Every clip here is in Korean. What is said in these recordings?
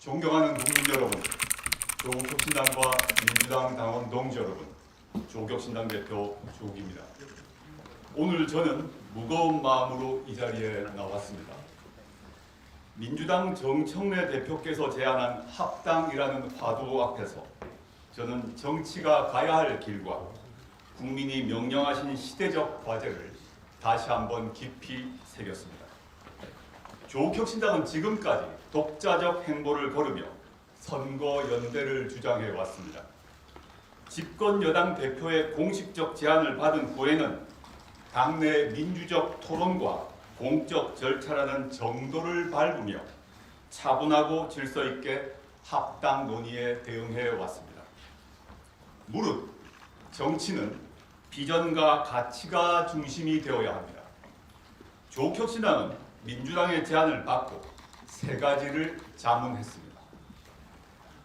존경하는 국민 여러분, 조국혁신당과 민주당 당원 동지 여러분, 조국혁신당 대표 조국입니다. 오늘 저는 무거운 마음으로 이 자리에 나왔습니다. 민주당 정청래 대표께서 제안한 합당이라는 화두 앞에서 저는 정치가 가야 할 길과 국민이 명령하신 시대적 과제를 다시 한번 깊이 새겼습니다. 조국혁신당은 지금까지 독자적 행보를 걸으며 선거 연대를 주장해 왔습니다. 집권 여당 대표의 공식적 제안을 받은 후에는 당내 민주적 토론과 공적 절차라는 정도를 밟으며 차분하고 질서 있게 합당 논의에 대응해 왔습니다. 무릇 정치는 비전과 가치가 중심이 되어야 합니다. 조국혁신당은 민주당의 제안을 받고 세 가지를 자문했습니다.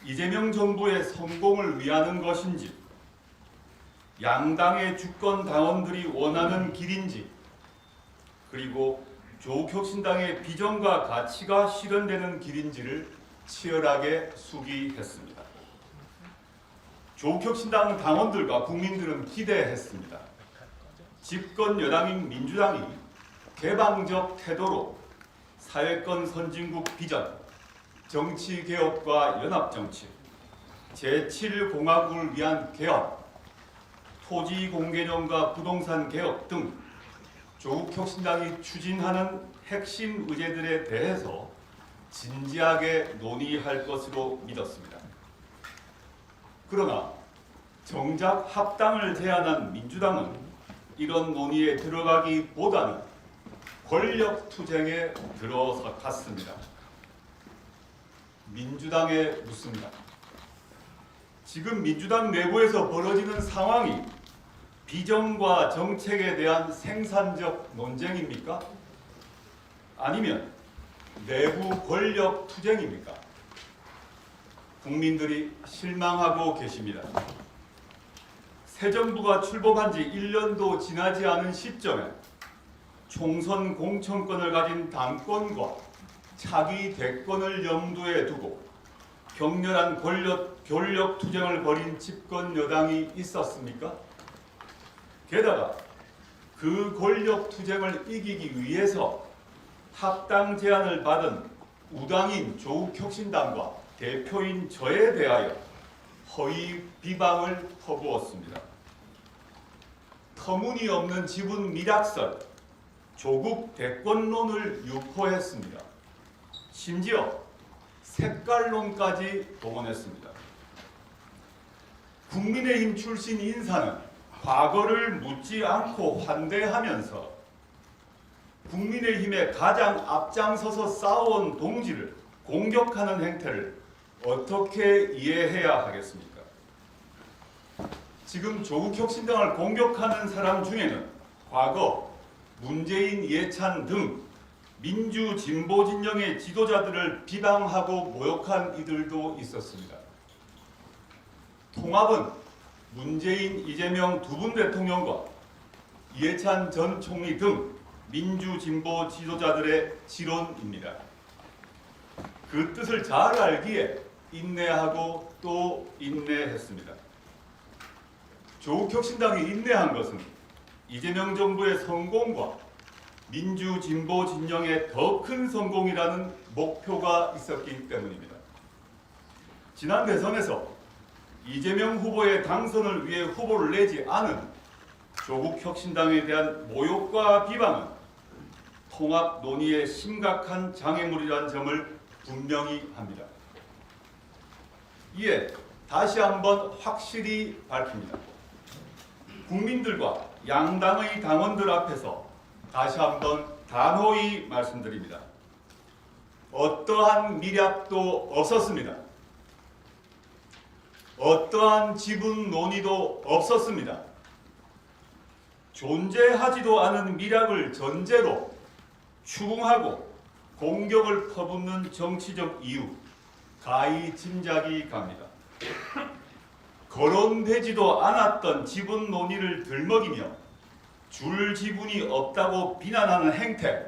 이재명 정부의 성공을 위하는 것인지, 양당의 주권 당원들이 원하는 길인지, 그리고 조국혁신당의 비전과 가치가 실현되는 길인지를 치열하게 수기했습니다. 조국혁신당 당원들과 국민들은 기대했습니다. 집권 여당인 민주당이 개방적 태도로 사회권 선진국 비전, 정치개혁과 연합정치, 제7공화국을 위한 개혁, 토지공개념과 부동산 개혁 등 조국혁신당이 추진하는 핵심 의제들에 대해서 진지하게 논의할 것으로 믿었습니다. 그러나 정작 합당을 제안한 민주당은 이런 논의에 들어가기보다는 권력 투쟁에 들어갔습니다. 민주당에 묻습니다. 지금 민주당 내부에서 벌어지는 상황이 비전과 정책에 대한 생산적 논쟁입니까? 아니면 내부 권력 투쟁입니까? 국민들이 실망하고 계십니다. 새 정부가 출범한 지 1년도 지나지 않은 시점에 총선 공천권을 가진 당권과 차기 대권을 염두에 두고 격렬한 권력 투쟁을 벌인 집권 여당이 있었습니까? 게다가 그 권력 투쟁을 이기기 위해서 합당 제안을 받은 우당인 조국혁신당과 대표인 저에 대하여 허위 비방을 퍼부었습니다. 터무니없는 지분 미락설, 조국 대권론을 유포했습니다. 심지어 색깔론까지 동원했습니다. 국민의힘 출신 인사는 과거를 묻지 않고 환대하면서 국민의힘에 가장 앞장서서 싸워온 동지를 공격하는 행태를 어떻게 이해해야 하겠습니까? 지금 조국혁신당을 공격하는 사람 중에는 과거 문재인, 이해찬 등 민주 진보 진영의 지도자들을 비방하고 모욕한 이들도 있었습니다. 통합은 문재인, 이재명 두 분 대통령과 이해찬 전 총리 등 민주 진보 지도자들의 지론입니다. 그 뜻을 잘 알기에 인내하고 또 인내했습니다. 조국혁신당이 인내한 것은 이재명 정부의 성공과 민주 진보 진영의 더 큰 성공이라는 목표가 있었기 때문입니다. 지난 대선에서 이재명 후보의 당선을 위해 후보를 내지 않은 조국혁신당에 대한 모욕과 비방은 통합 논의의 심각한 장애물이라는 점을 분명히 합니다. 이에 다시 한번 확실히 밝힙니다. 국민들과 양당의 당원들 앞에서 다시 한번 단호히 말씀드립니다. 어떠한 미략도 없었습니다. 어떠한 지분 논의도 없었습니다. 존재하지도 않은 미략을 전제로 추궁하고 공격을 퍼붓는 정치적 이유, 가히 짐작이 갑니다. 거론되지도 않았던 지분 논의를 들먹이며 줄 지분이 없다고 비난하는 행태,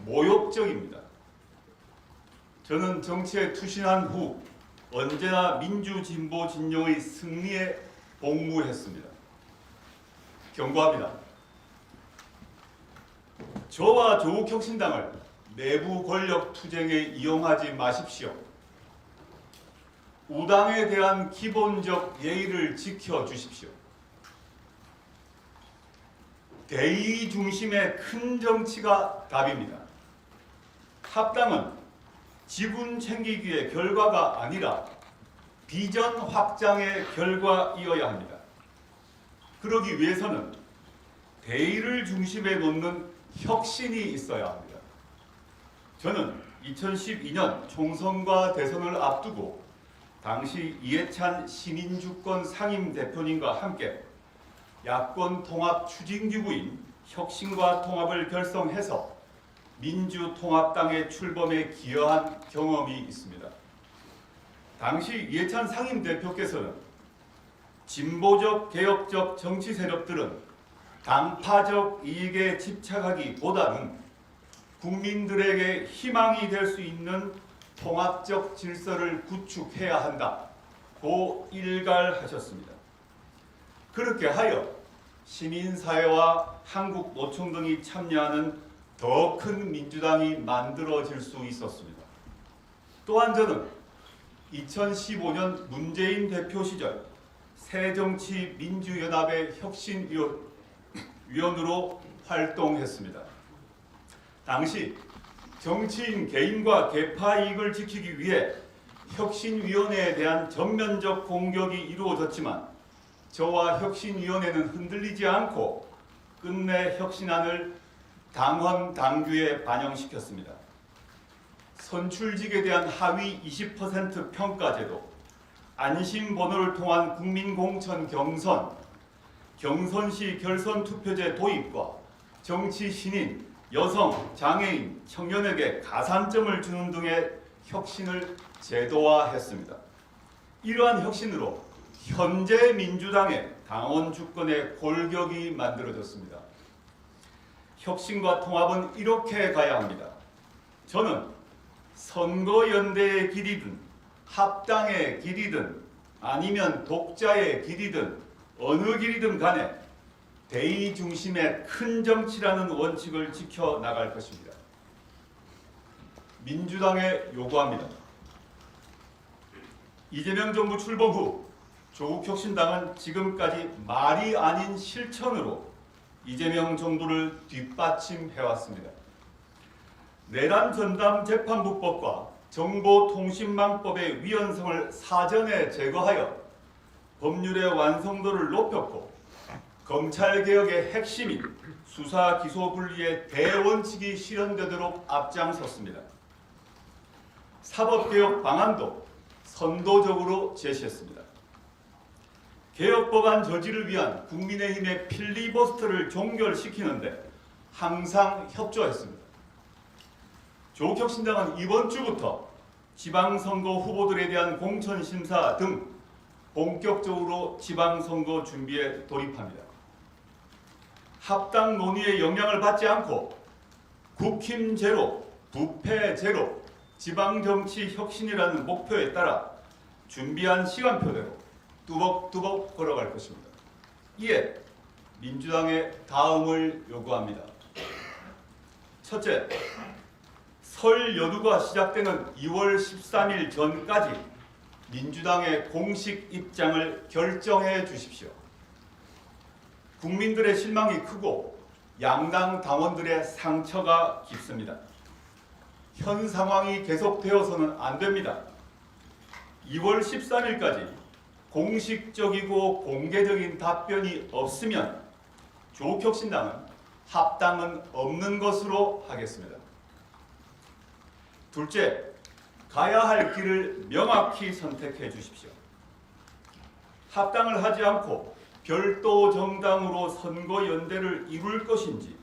모욕적입니다. 저는 정치에 투신한 후 언제나 민주 진보 진영의 승리에 복무했습니다. 경고합니다. 저와 조국혁신당을 내부 권력 투쟁에 이용하지 마십시오. 우당에 대한 기본적 예의를 지켜주십시오. 대의 중심의 큰 정치가 답입니다. 합당은 지분 챙기기의 결과가 아니라 비전 확장의 결과이어야 합니다. 그러기 위해서는 대의를 중심에 놓는 혁신이 있어야 합니다. 저는 2012년 총선과 대선을 앞두고 당시 이해찬 시민주권 상임대표님과 함께 야권 통합 추진기구인 혁신과 통합을 결성해서 민주통합당의 출범에 기여한 경험이 있습니다. 당시 이해찬 상임대표께서는 진보적 개혁적 정치 세력들은 당파적 이익에 집착하기보다는 국민들에게 희망이 될 수 있는 통합적 질서를 구축해야 한다고 일갈하셨습니다. 그렇게 하여 시민사회와 한국노총 등이 참여하는 더 큰 민주당이 만들어질 수 있었습니다. 또한 저는 2015년 문재인 대표 시절 새정치민주연합의 혁신위원으로 활동했습니다. 당시 정치인 개인과 계파 이익을 지키기 위해 혁신위원회에 대한 전면적 공격이 이루어졌지만 저와 혁신위원회는 흔들리지 않고 끝내 혁신안을 당헌 당규에 반영시켰습니다. 선출직에 대한 하위 20% 평가제도, 안심번호를 통한 국민공천 경선, 경선시 결선투표제 도입과 정치 신인, 여성, 장애인, 청년에게 가산점을 주는 등의 혁신을 제도화했습니다. 이러한 혁신으로 현재 민주당의 당원 주권의 골격이 만들어졌습니다. 혁신과 통합은 이렇게 가야 합니다. 저는 선거연대의 길이든 합당의 길이든 아니면 독자의 길이든 어느 길이든 간에 대의 중심의 큰 정치라는 원칙을 지켜나갈 것입니다. 민주당에 요구합니다. 이재명 정부 출범 후 조국혁신당은 지금까지 말이 아닌 실천으로 이재명 정부를 뒷받침해왔습니다. 내란 전담 재판부법과 정보통신망법의 위헌성을 사전에 제거하여 법률의 완성도를 높였고 검찰개혁의 핵심인 수사 기소 분리의 대원칙이 실현되도록 앞장섰습니다. 사법개혁 방안도 선도적으로 제시했습니다. 개혁법안 저지를 위한 국민의힘의 필리버스터를 종결시키는데 항상 협조했습니다. 조국혁신당은 이번 주부터 지방선거 후보들에 대한 공천심사 등 본격적으로 지방선거 준비에 돌입합니다. 합당 논의에 영향을 받지 않고 국힘 제로, 부패 제로, 지방정치 혁신이라는 목표에 따라 준비한 시간표대로 뚜벅뚜벅 걸어갈 것입니다. 이에 민주당의 다음을 요구합니다. 첫째, 설 연휴가 시작되는 2월 13일 전까지 민주당의 공식 입장을 결정해 주십시오. 국민들의 실망이 크고 양당 당원들의 상처가 깊습니다. 현 상황이 계속되어서는 안 됩니다. 2월 13일까지 공식적이고 공개적인 답변이 없으면 조국혁신당은 합당은 없는 것으로 하겠습니다. 둘째, 가야 할 길을 명확히 선택해 주십시오. 합당을 하지 않고 별도 정당으로 선거연대를 이룰 것인지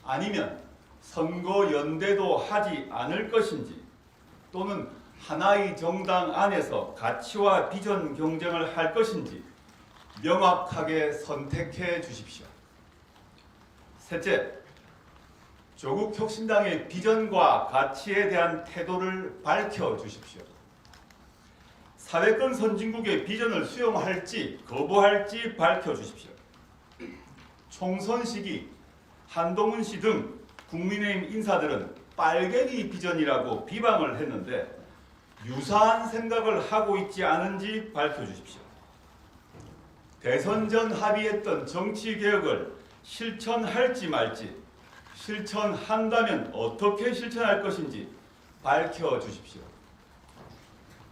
아니면 선거연대도 하지 않을 것인지 또는 하나의 정당 안에서 가치와 비전 경쟁을 할 것인지 명확하게 선택해 주십시오. 셋째, 조국 혁신당의 비전과 가치에 대한 태도를 밝혀주십시오. 사회권 선진국의 비전을 수용할지 거부할지 밝혀주십시오. 총선 시기 한동훈 씨 등 국민의힘 인사들은 빨갱이 비전이라고 비방을 했는데 유사한 생각을 하고 있지 않은지 밝혀주십시오. 대선 전 합의했던 정치개혁을 실천할지 말지, 실천한다면 어떻게 실천할 것인지 밝혀주십시오.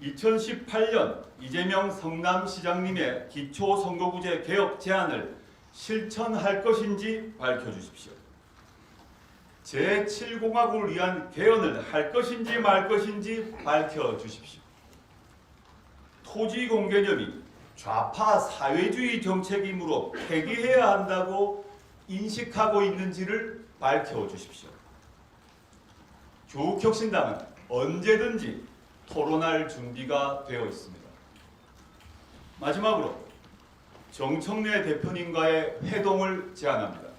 2018년 이재명 성남시장님의 기초선거구제 개혁 제안을 실천할 것인지 밝혀주십시오. 제7공화국을 위한 개헌을 할 것인지 말 것인지 밝혀주십시오. 토지공 개념이 좌파 사회주의 정책이므로 폐기해야 한다고 인식하고 있는지를 밝혀주십시오. 조국혁신당은 언제든지 토론할 준비가 되어 있습니다. 마지막으로 정청래 대표님과의 회동을 제안합니다.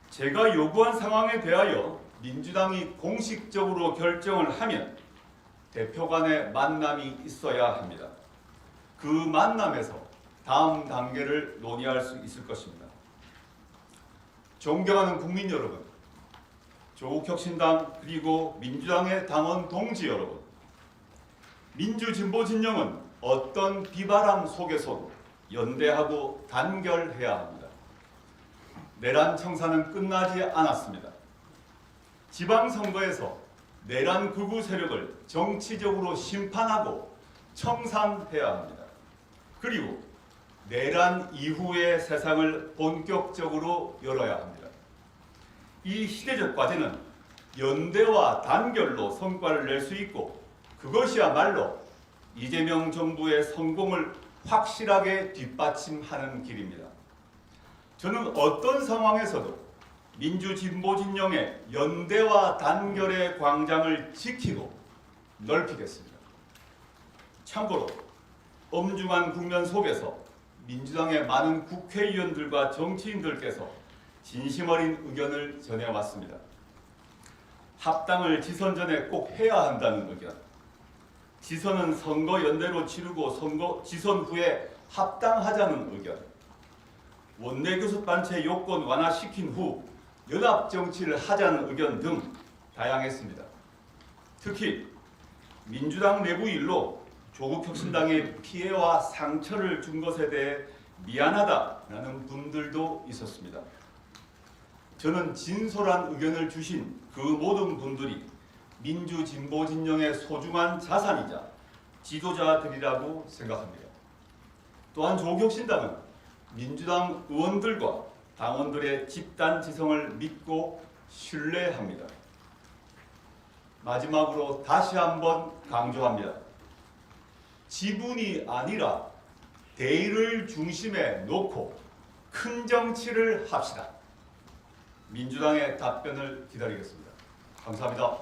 제가 요구한 상황에 대하여 민주당이 공식적으로 결정을 하면 대표 간의 만남이 있어야 합니다. 그 만남에서 다음 단계를 논의할 수 있을 것입니다. 존경하는 국민 여러분, 조국혁신당 그리고 민주당의 당원 동지 여러분, 민주진보 진영은 어떤 비바람 속에서도 연대하고 단결해야 합니다. 내란 청사는 끝나지 않았습니다. 지방선거에서 내란 극우 세력을 정치적으로 심판하고 청산해야 합니다. 그리고 내란 이후의 세상을 본격적으로 열어야 합니다. 이 시대적 과제는 연대와 단결로 성과를 낼 수 있고 그것이야말로 이재명 정부의 성공을 확실하게 뒷받침하는 길입니다. 저는 어떤 상황에서도 민주진보 진영의 연대와 단결의 광장을 지키고 넓히겠습니다. 참고로 엄중한 국면 속에서 민주당의 많은 국회의원들과 정치인들께서 진심 어린 의견을 전해왔습니다. 합당을 지선 전에 꼭 해야 한다는 의견, 지선은 선거 연대로 치르고 지선 후에 합당하자는 의견, 원내교섭단체 요건 완화시킨 후 연합정치를 하자는 의견 등 다양했습니다. 특히 민주당 내부 일로 조국혁신당에 피해와 상처를 준 것에 대해 미안하다라는 분들도 있었습니다. 저는 진솔한 의견을 주신 그 모든 분들이 민주진보 진영의 소중한 자산이자 지도자들이라고 생각합니다. 또한 조국혁신당은 민주당 의원들과 당원들의 집단 지성을 믿고 신뢰합니다. 마지막으로 다시 한번 강조합니다. 지분이 아니라 대의를 중심에 놓고 큰 정치를 합시다. 민주당의 답변을 기다리겠습니다. 감사합니다.